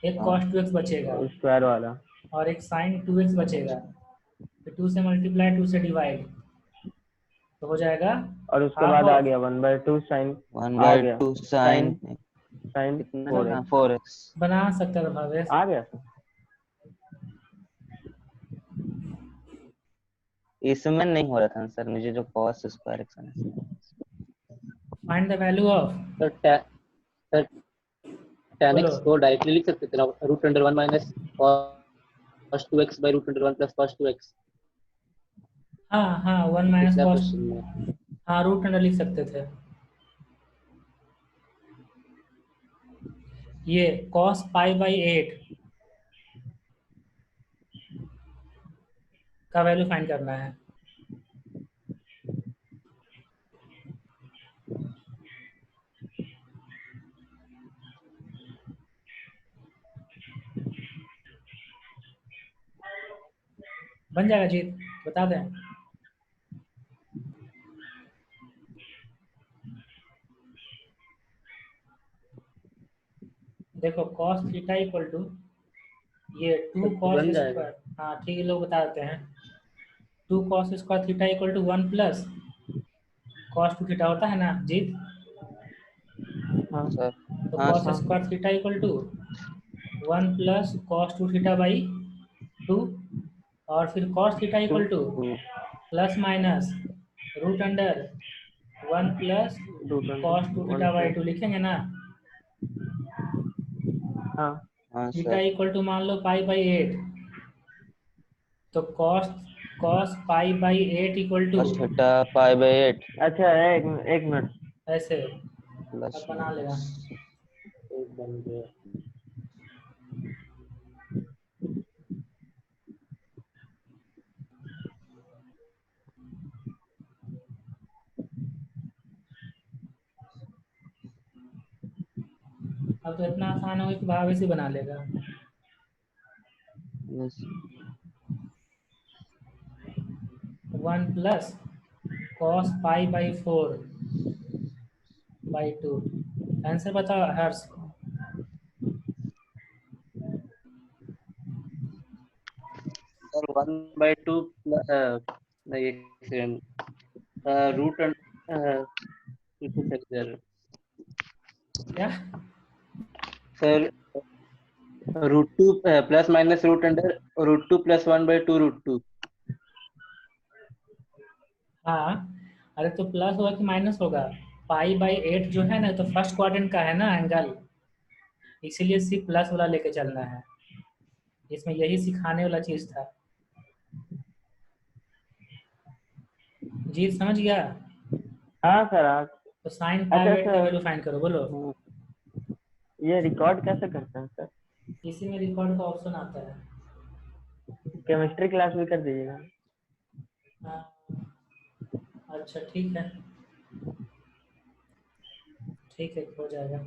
Speaker 1: एक
Speaker 2: हाँ
Speaker 1: cos 2x बचेगा,
Speaker 4: स्क्वायर वाला।
Speaker 1: और एक sin 2x बचेगा। फिर 2 से मल्टीप्लाई, 2 से डिवाइड, तो हो जाएगा
Speaker 4: और उसके
Speaker 1: हाफ
Speaker 4: बाद आ
Speaker 1: ऑफ।
Speaker 4: गया 1/2 sin।
Speaker 2: 1
Speaker 4: आ
Speaker 2: बाय
Speaker 4: गया
Speaker 2: 2
Speaker 4: sin
Speaker 2: sin
Speaker 4: sin
Speaker 2: कितना
Speaker 1: तब
Speaker 2: था
Speaker 4: 4x।
Speaker 2: 4x
Speaker 1: बना सकता था भावेश।
Speaker 4: आ गया सर।
Speaker 2: इसमें नहीं हो रहा था सर मुझे जो cos स्क्वायर x है
Speaker 1: find the value of,
Speaker 3: sir sir tan
Speaker 1: बोलो।
Speaker 3: x को डायरेक्टली लिख सकते थे ना root under 1 minus cos 2x by root under 1 plus cos 2x
Speaker 1: हाँ हाँ 1 माइनस
Speaker 3: पिछला
Speaker 1: कॉस,
Speaker 3: क्वेश्चन में
Speaker 1: हाँ रूट अंडर लिख सकते थे। ये cos पाई बाई 8 का वैल्यू फाइंड करना है। बन जाएगा जीत, बता दें। देखो cos थीटा इक्वल टू ये 2
Speaker 3: तो
Speaker 1: cos
Speaker 3: बन जाएगा
Speaker 1: स्क्वायर, हाँ ठीक है लोग बता देते हैं। 2 cos square theta equal to 1 plus cos 2 theta होता है ना जीत?
Speaker 4: हाँ
Speaker 2: सर
Speaker 1: तो
Speaker 2: हाँ
Speaker 1: cos
Speaker 2: sir
Speaker 1: square theta equal to 1 plus cos 2 theta by 2, और फिर cos theta equal to
Speaker 2: 2
Speaker 1: plus minus root under 1 plus
Speaker 4: root
Speaker 1: cos 2
Speaker 4: 1
Speaker 1: theta by
Speaker 4: plus
Speaker 1: 2 लिखेंगे ना।
Speaker 4: हाँ
Speaker 2: हाँ
Speaker 1: थीटा
Speaker 2: सर
Speaker 1: इक्वल टू मान लो पाई बाई 8, तो cos pi by 8 equal to
Speaker 2: cos theta pi by 8
Speaker 4: अच्छा एक मिनट।
Speaker 1: ऐसे।
Speaker 2: प्लस
Speaker 1: अब बना लेगा।
Speaker 2: माइनस
Speaker 3: एक बन गया
Speaker 1: अब तो इतना आसान होगा कि भावेश ही बना लेगा।
Speaker 2: Yes.
Speaker 1: 1 plus cos pi by 4 by 2। Answer बताओ हर्ष।
Speaker 3: सर 1/2 नहीं, एक सेकंड, रूट सर
Speaker 1: क्या?
Speaker 3: Sir √2 plus minus root under √2 + 1/2 √2।
Speaker 1: हाँ, अरे तो प्लस होगा कि माइनस होगा? पाई बाई 8 जो है ना, तो फर्स्ट क्वाड्रेंट का है ना एंगल, इसीलिए सिर्फ प्लस वाला लेके चलना है। इसमें यही सिखाने वाला चीज था। जी समझ गया?
Speaker 4: हाँ सर हाँ।
Speaker 1: तो साइन पाई
Speaker 4: अच्छा
Speaker 1: बाई 8 का
Speaker 4: सर,
Speaker 1: वैल्यू फाइंड करो, बोलो।
Speaker 4: ये रिकॉर्ड कैसे करते हैं सर?
Speaker 1: इसी में रिकॉर्ड का ऑप्शन आता है।
Speaker 4: केमिस्ट्री क्लास भी कर दीजिएगा।
Speaker 1: हाँ, अच्छा ठीक है, ठीक है, हो जाएगा।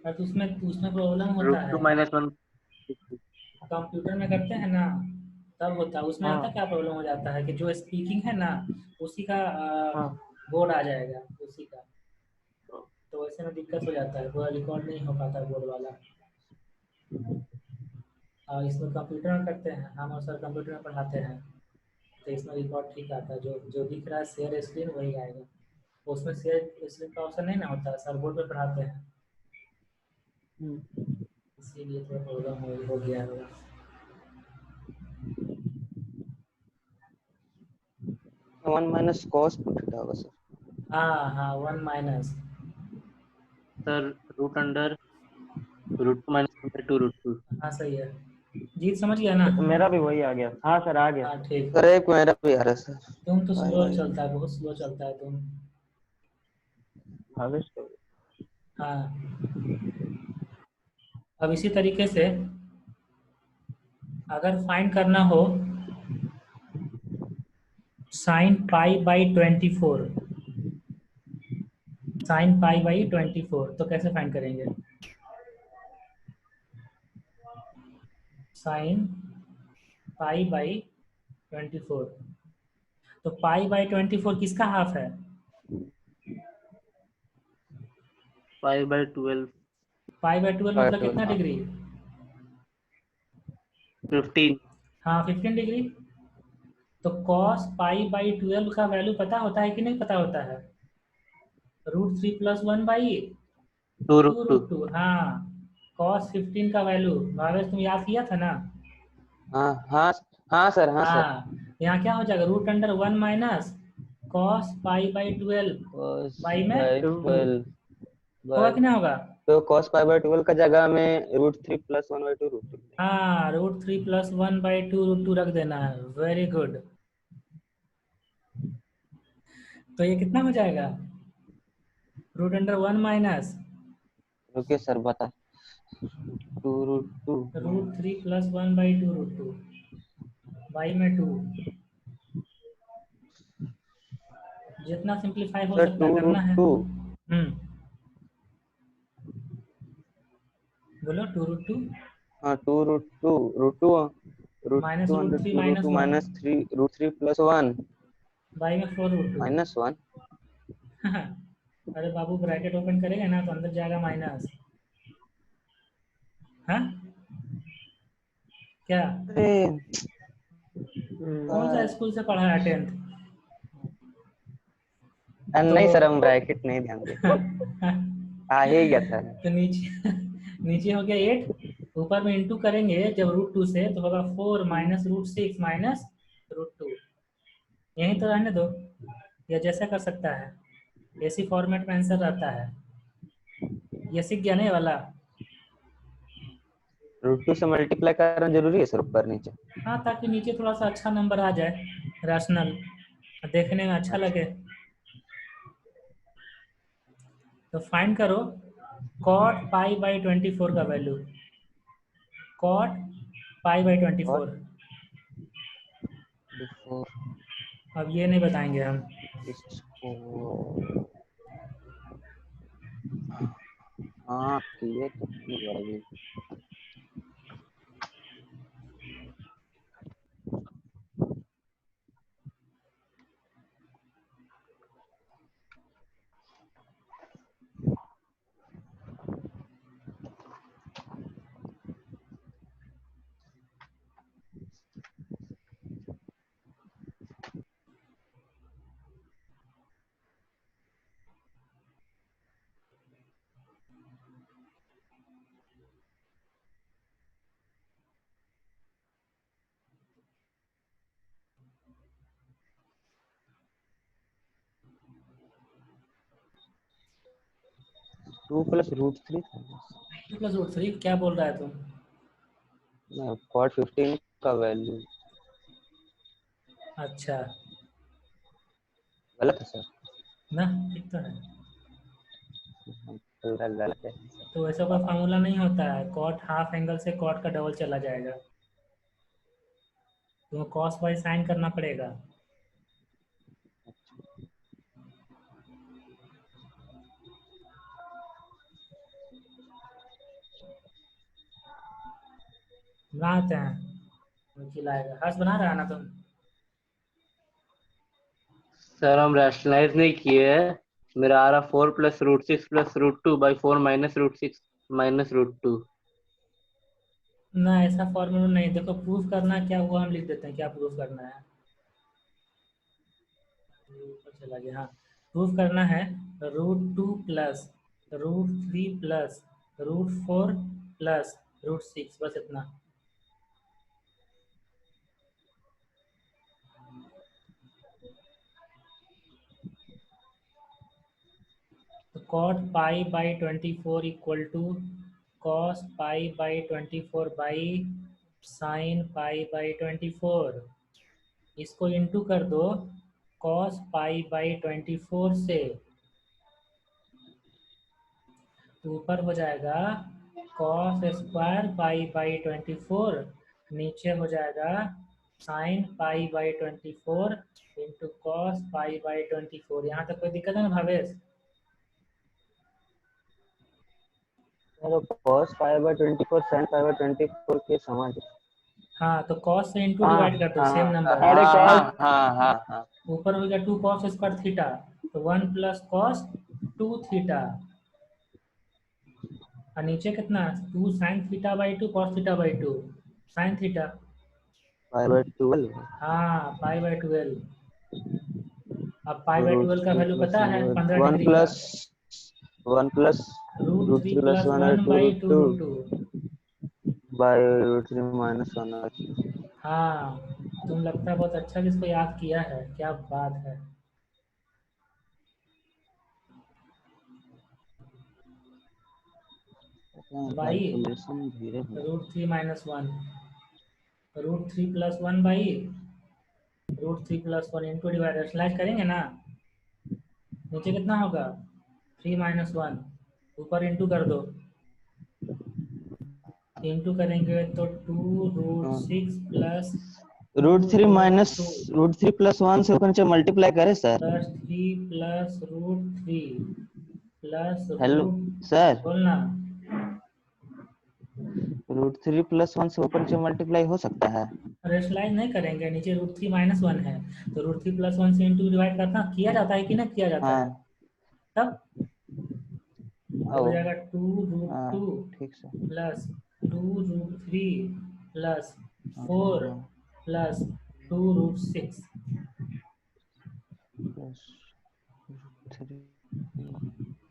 Speaker 1: और तो उसमें उसमें प्रॉब्लम होता
Speaker 3: √2
Speaker 1: है,
Speaker 3: - 1।
Speaker 1: कंप्यूटर में करते हैं ना तब होता है। उसमें आता
Speaker 4: हाँ
Speaker 1: क्या प्रॉब्लम हो जाता है कि जो स्पीकिंग है ना, उसी का
Speaker 4: हाँ।
Speaker 1: बोर्ड आ जाएगा उसी का, तो ऐसे में दिक्कत हो जाता है, पूरा रिकॉर्ड नहीं हो पाता बोर्ड वाला। और इसमें कंप्यूटर में करते हैं हम, और सर कंप्यूटर में पढ़ाते हैं, तो इसमें रिकॉर्ड ठीक आता है। जो जो दिख रहा है शेयर स्क्रीन वही आएगा। उसमें शेयर स्क्रीन का ऑप्शन नहीं ना होता, सर बोर्ड पे पढ़ाते हैं, इसीलिए थोड़ा प्रॉब्लम हो गया होगा।
Speaker 2: 1 माइनस कॉस थीटा होगा सर।
Speaker 1: हाँ हाँ, 1 माइनस।
Speaker 3: Sir root under √2 - 1/2 √2।
Speaker 1: हाँ सही है, जीत समझ गया ना?
Speaker 4: मेरा भी वही आ गया। हाँ सर आ गया।
Speaker 1: हाँ ठीक।
Speaker 2: सर एक मेरा भी आ रहा है सर।
Speaker 1: तुम तो
Speaker 2: बाय
Speaker 1: स्लो
Speaker 2: बाय।
Speaker 1: चलता है, बहुत स्लो चलता है तुम।
Speaker 4: भावेश तो
Speaker 1: हाँ, अब इसी तरीके से अगर फाइंड करना हो sign pi by 24, sign pi by 24 तो कैसे फाइंड करेंगे? साइन पाई बाई 24, तो पाई बाई 24 किसका हाफ है?
Speaker 3: 5/12
Speaker 1: पाई बाई 12 मतलब कितना
Speaker 2: हाँ
Speaker 1: डिग्री?
Speaker 3: 15।
Speaker 1: हाँ 15 डिग्री। तो कॉस पाई बाई 12 का वैल्यू पता होता है कि नहीं पता होता है? √3 + 1 बाई
Speaker 3: 2
Speaker 1: 2
Speaker 3: √2।
Speaker 1: √2। हाँ, कॉस 15 का वैल्यू भावेश तुम याद किया था ना?
Speaker 2: हाँ हाँ। हाँ सर, हाँ सर।
Speaker 1: हाँ, यहाँ क्या हो जाएगा, √1 minus cos pi by 12
Speaker 2: cos
Speaker 1: by में
Speaker 2: बाय
Speaker 1: 2।
Speaker 2: 12
Speaker 1: होगा
Speaker 2: बाय,
Speaker 1: कि नहीं होगा?
Speaker 2: तो cos पाई बाय 12 का जगह में √3 + 1/2 √2।
Speaker 1: हाँ, √3 + 1/2 √2 रख देना है। Very good. तो ये कितना हो जाएगा, √1 माइनस
Speaker 2: रुकिए सर बता। 2 √2।
Speaker 1: √3 + 1/2 √2 बाई में 2। जितना सिंप्लीफाई हो
Speaker 2: सर
Speaker 1: सकता
Speaker 2: 2
Speaker 1: है करना है।
Speaker 2: √2।
Speaker 1: बोलो 2 √2
Speaker 2: हाँ 2 √2 √2
Speaker 1: माइनस
Speaker 2: √2
Speaker 1: √3
Speaker 2: 2
Speaker 1: माइनस
Speaker 2: √2
Speaker 1: 1
Speaker 2: माइनस 3 √3 + 1
Speaker 1: बाई में 4 √2।
Speaker 2: -1।
Speaker 1: अरे बाबू, ब्रैकेट ओपन करेगा ना तो अंदर जाएगा माइनस। हाँ, क्या?
Speaker 2: अरे
Speaker 1: कौन सा स्कूल से पढ़ा है 10th? तो
Speaker 2: नहीं सर, हम ब्रैकेट नहीं ध्यान दे। आ ही गया सर।
Speaker 1: तो नीचे नीचे हो गया 8, ऊपर में इंटू करेंगे जब √2 से तो होगा 4 माइनस √6 माइनस √2। यहीं तो रहने दो, या जैसा कर सकता है, ऐसी फॉर्मेट में आंसर रहता है। ये सीख गया नहीं वाला?
Speaker 2: √2 से मल्टीप्लाई करना जरूरी है सर, ऊपर नीचे?
Speaker 1: हाँ, ताकि नीचे थोड़ा सा अच्छा नंबर आ जाए, रैशनल, देखने में अच्छा
Speaker 2: अच्छा।
Speaker 1: लगे। तो फाइंड करो कॉट पाई बाई 24 का वैल्यू। कॉट पाई बाई
Speaker 2: और
Speaker 1: 24।
Speaker 2: बिफोर
Speaker 1: अब ये नहीं बताएंगे हम।
Speaker 2: इसको हाँ ये कितनी बड़ी 2 + √3
Speaker 1: प्लस रूट थ्री क्या बोल रहा है तुम?
Speaker 2: कॉट 15 का वैल्यू
Speaker 1: अच्छा
Speaker 2: गलत है सर।
Speaker 1: ना, ठीक तो है।
Speaker 2: पूरा गलत है।
Speaker 1: तो ऐसा कोई फार्मूला नहीं होता है, कॉट हाफ एंगल से कॉट का डबल चला जाएगा, तुम्हें कॉस बाई साइन करना पड़ेगा। बनाते हैं, खिलाएगा। हर्ष बना रहा है ना तुम?
Speaker 3: सर हम रैशनलाइज नहीं किए है, मेरा आ रहा 4 + √6 + √2/4 - √6 - √2।
Speaker 1: ना, ऐसा फॉर्मूला नहीं। देखो प्रूफ करना क्या हुआ, हम लिख देते हैं क्या प्रूफ करना है। ऊपर चला गया, हाँ। प्रूफ करना है √2 प्लस √3 प्लस √4 प्लस √6, बस इतना। तो cot pi by 24 equal to cos pi by 24 by sine pi by 24। इसको इंटू कर दो कॉस पाई बाई 24 से, तो ऊपर हो जाएगा कॉस स्क्वायर पाई बाई 24, नीचे हो जाएगा sign pi by 24 into cos pi by 24। यहाँ तक कोई दिक्कत है ना भावेश?
Speaker 2: तो cos π/24 sin π/24 के समान है।
Speaker 1: हाँ, तो कॉस से इंटू
Speaker 4: हाँ
Speaker 1: डिवाइड कर दो,
Speaker 2: हाँ
Speaker 1: सेम नंबर है।
Speaker 4: अरे
Speaker 2: हाँ
Speaker 4: cos
Speaker 2: हाँ हाँ हाँ हाँ
Speaker 1: ऊपर हो गया 2 कॉस स्क्वायर थीटा, तो 1 प्लस कॉस 2 थीटा, और नीचे कितना 2 sine theta by 2 cos theta by 2 sine theta.
Speaker 2: π/12
Speaker 1: हाँ, पाई बाई 12। अब पाई बाई 12 का
Speaker 2: √3
Speaker 1: वैल्यू
Speaker 2: +
Speaker 1: पता है 15
Speaker 2: 1
Speaker 1: डिग्री का।
Speaker 2: + 1 +
Speaker 1: √3
Speaker 2: √3 +
Speaker 1: प्लस
Speaker 2: 1
Speaker 1: वन बाई 2
Speaker 2: √2
Speaker 1: √2।
Speaker 2: by √3 - 1/2।
Speaker 1: हाँ, तुम लगता है बहुत अच्छा जिसको याद किया है, क्या बात है। बाई
Speaker 2: कैलकुलेशन धीरे धीरे
Speaker 1: √3 - 1, √3 + 1 बाई √3 + 1 इंटू डिवाइड स्लैश करेंगे ना, नीचे कितना होगा 3 - 1, ऊपर इंटू कर दो, इंटू करेंगे तो 2 √6 प्लस
Speaker 2: √3 - √3 + 1 से ऊपर नीचे मल्टीप्लाई करें sir.
Speaker 1: Plus 3 plus √3 plus
Speaker 2: hello
Speaker 1: root,
Speaker 2: sir,
Speaker 1: बोलना।
Speaker 2: √3 + 1 से ऊपर नीचे मल्टीप्लाई हो सकता है।
Speaker 1: रेशलाइज नहीं करेंगे, नीचे √3 - 1 है, तो √3 + 1 से इंटू डिवाइड करना किया जाता है कि ना किया जाता है?
Speaker 2: हाँ
Speaker 1: तब तो हो
Speaker 2: ओ
Speaker 1: जाएगा 2
Speaker 2: हाँ
Speaker 1: √2
Speaker 2: ठीक सर।
Speaker 1: प्लस 2 √3 प्लस
Speaker 2: हाँ
Speaker 1: 4
Speaker 2: हाँ
Speaker 1: प्लस 2 √6।
Speaker 2: +3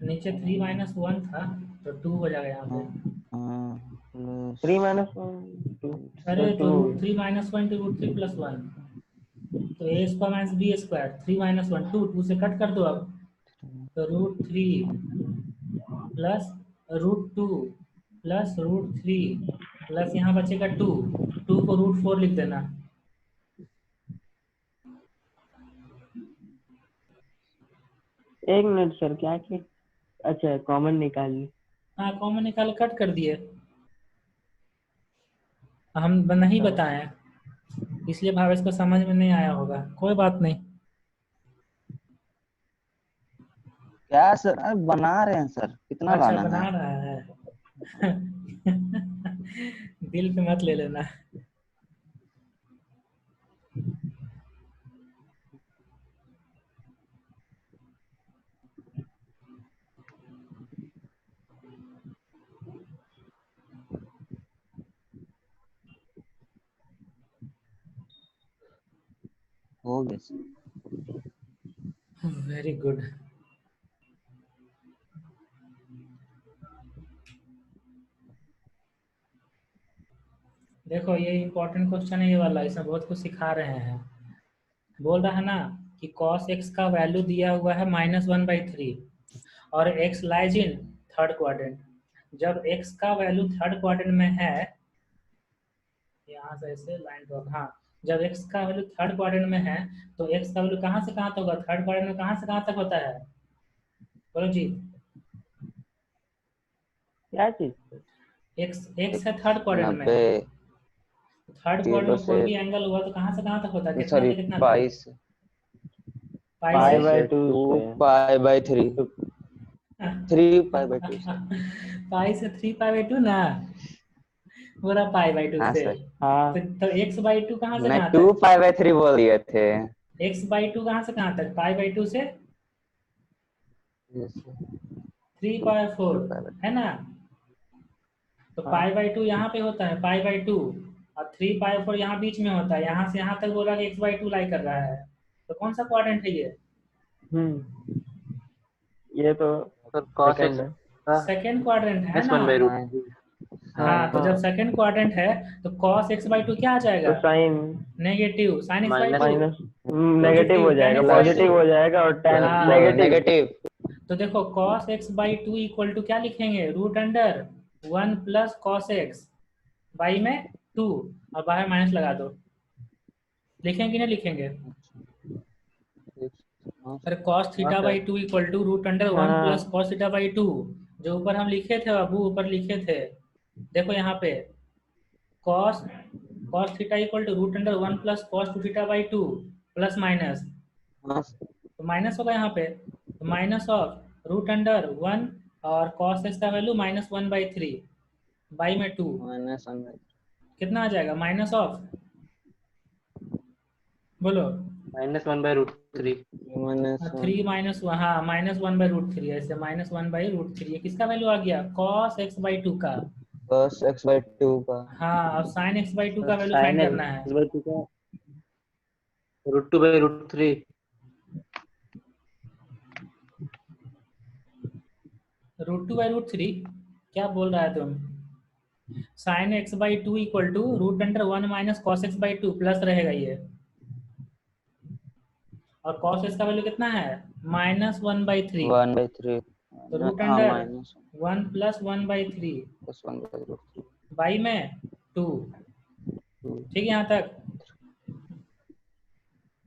Speaker 1: नीचे 3 - 1 था तो 2 हो जाएगा यहाँ पे।
Speaker 2: प्लस
Speaker 4: 3 - 1 2
Speaker 1: अरे
Speaker 4: तो
Speaker 1: तो
Speaker 4: 2
Speaker 1: √3 - 1 to √3 + 1, तो a square minus B square 3 - 1 2 से कट कर दो अब, तो √3 प्लस √2 प्लस √3 प्लस यहाँ बचेगा 2, 2 को √4 लिख देना।
Speaker 4: एक मिनट सर, क्या कि अच्छा कॉमन निकाल ली।
Speaker 1: हाँ, कॉमन निकाल कट कर दिए, हम नहीं बताए इसलिए भावेश को समझ में नहीं आया होगा, कोई बात नहीं।
Speaker 2: क्या सर? अरे बना रहे हैं सर, कितना
Speaker 1: अच्छा
Speaker 2: लाना
Speaker 1: बना
Speaker 2: है?
Speaker 1: रहा है। दिल पे मत ले लेना।
Speaker 2: हो गया सर।
Speaker 1: Very good. देखो ये इम्पोर्टेंट क्वेश्चन है ये वाला, इसमें बहुत कुछ सिखा रहे हैं। बोल रहा है ना कि cos x का वैल्यू दिया हुआ है -1/3 और x lies in third quadrant. जब x का वैल्यू थर्ड क्वाड्रेंट में है, यहाँ से ऐसे लाइन ड्रॉ, हाँ, जब x का वैल्यू थर्ड क्वाड्रेंट में है तो x का वैल्यू कहाँ से कहाँ तक होगा? थर्ड क्वाड्रेंट में कहाँ से कहाँ तक होता है? बोलो जी।
Speaker 4: क्या चीज?
Speaker 1: x है थर्ड क्वाड्रेंट में,
Speaker 2: 90
Speaker 1: थर्ड क्वाड्रेंट
Speaker 2: 0
Speaker 1: में कोई
Speaker 2: से
Speaker 1: भी एंगल हुआ तो कहाँ से कहाँ तक होता है? कितना
Speaker 2: सॉरी
Speaker 1: से कितना तक?
Speaker 2: पाई से
Speaker 1: पाई
Speaker 4: पाई
Speaker 1: से
Speaker 4: बाय 2
Speaker 2: 2
Speaker 4: से
Speaker 2: पाई बाय 3 3 पाई बाय 2 से।
Speaker 1: पाई से 3 पाई/2 ना, पूरा पाई/2
Speaker 2: हाँ
Speaker 1: से।
Speaker 2: सर,
Speaker 4: हाँ
Speaker 1: तो x/2 कहाँ से
Speaker 2: मैं
Speaker 1: कहाँ
Speaker 2: 2
Speaker 1: तक?
Speaker 2: पाई बाय 3 बोल दिए थे।
Speaker 1: x/2 कहाँ से कहाँ तक? पाई/2 से
Speaker 2: Yes, sir.
Speaker 1: 3/4
Speaker 2: 2 पाई बाय
Speaker 1: है ना? तो
Speaker 4: हाँ
Speaker 1: पाई/2 यहाँ पे होता है पाई/2, और 3/4 यहाँ बीच में होता है। यहाँ से यहाँ तक बोला कि x/2 लाई कर रहा है, तो कौन सा क्वाड्रेंट है ये?
Speaker 4: ये तो
Speaker 3: सर cos x
Speaker 4: सेकंड है।
Speaker 3: का
Speaker 1: सेकेंड क्वाड्रेंट है ना?
Speaker 2: नहीं
Speaker 1: हाँ, तो
Speaker 2: साइन
Speaker 1: जब
Speaker 4: हाँ
Speaker 1: सेकेंड क्वाड्रेंट है तो cos x/2 क्या आ
Speaker 4: तो
Speaker 1: जाएगा?
Speaker 4: Sine
Speaker 1: negative sine
Speaker 3: minus
Speaker 1: x/2
Speaker 4: minus negative हो
Speaker 1: पॉजिटिव tan
Speaker 4: जाएगा,
Speaker 1: x/2।
Speaker 4: पॉजिटिव हो जाएगा और टेन
Speaker 1: हाँ,
Speaker 4: नेगेटिव।
Speaker 2: नेगेटिव।
Speaker 1: तो देखो cos x/2 इक्वल टू क्या लिखेंगे? √1 प्लस cos x बाई में 2, और बाहर माइनस लगा दो। लिखेंगे कि नहीं लिखेंगे? अरे cos
Speaker 3: हाँ
Speaker 1: theta by
Speaker 3: sir
Speaker 1: 2 equal to √1 plus
Speaker 4: हाँ
Speaker 1: cos थीटा बाई 2, जो ऊपर हम लिखे थे बाबू, ऊपर लिखे थे। देखो यहाँ पे cos cos theta equal to √1 plus cos 2 theta by 2 plus minus, तो माइनस होगा यहाँ पे, तो माइनस ऑफ √1 और cos x का वैल्यू -1/3 बाई में 2, कितना आ जाएगा? माइनस ऑफ, बोलो।
Speaker 3: -1/√3
Speaker 1: 3 माइनस, हाँ -1/√3, ऐसे -1/√3, ये किसका वैल्यू आ गया? cos x/2 का।
Speaker 2: cos x by 2 का।
Speaker 1: हाँ, अब sin x/2 का वैल्यू
Speaker 3: sin
Speaker 1: फाइंड करना है।
Speaker 3: x/2 का √2/√3
Speaker 1: √2/√3 क्या बोल रहा है तुम? sin x/2 equal to √1 minus cos x/2 plus रहेगा ये, और cos x का वैल्यू कितना है? -1/3,
Speaker 2: 1/3
Speaker 1: तो रूट
Speaker 2: हाँ
Speaker 1: under
Speaker 2: minus
Speaker 1: 1 plus 1/3
Speaker 2: plus 1/√3
Speaker 1: by में 2। ठीक है यहाँ तक?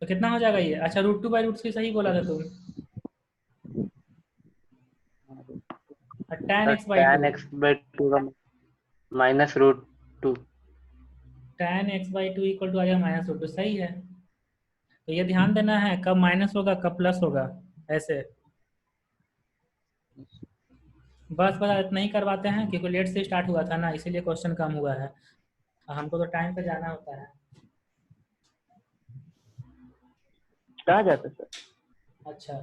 Speaker 1: तो कितना हो जाएगा ये? अच्छा, √2/√3 सही बोला था तुम। tan x/2,
Speaker 3: tan x/2 का -√2
Speaker 1: tan x/2 इक्वल टू आ जाएगा -√2, सही है। तो ये ध्यान देना है कब माइनस होगा कब प्लस होगा, ऐसे। बस इतना ही करवाते हैं, क्योंकि लेट से स्टार्ट हुआ था ना, इसीलिए क्वेश्चन कम हुआ है। हमको तो टाइम पे जाना होता है।
Speaker 4: कहाँ जाते सर?
Speaker 1: अच्छा,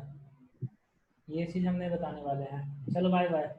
Speaker 1: ये चीज़ हमने बताने वाले हैं। चलो बाय बाय।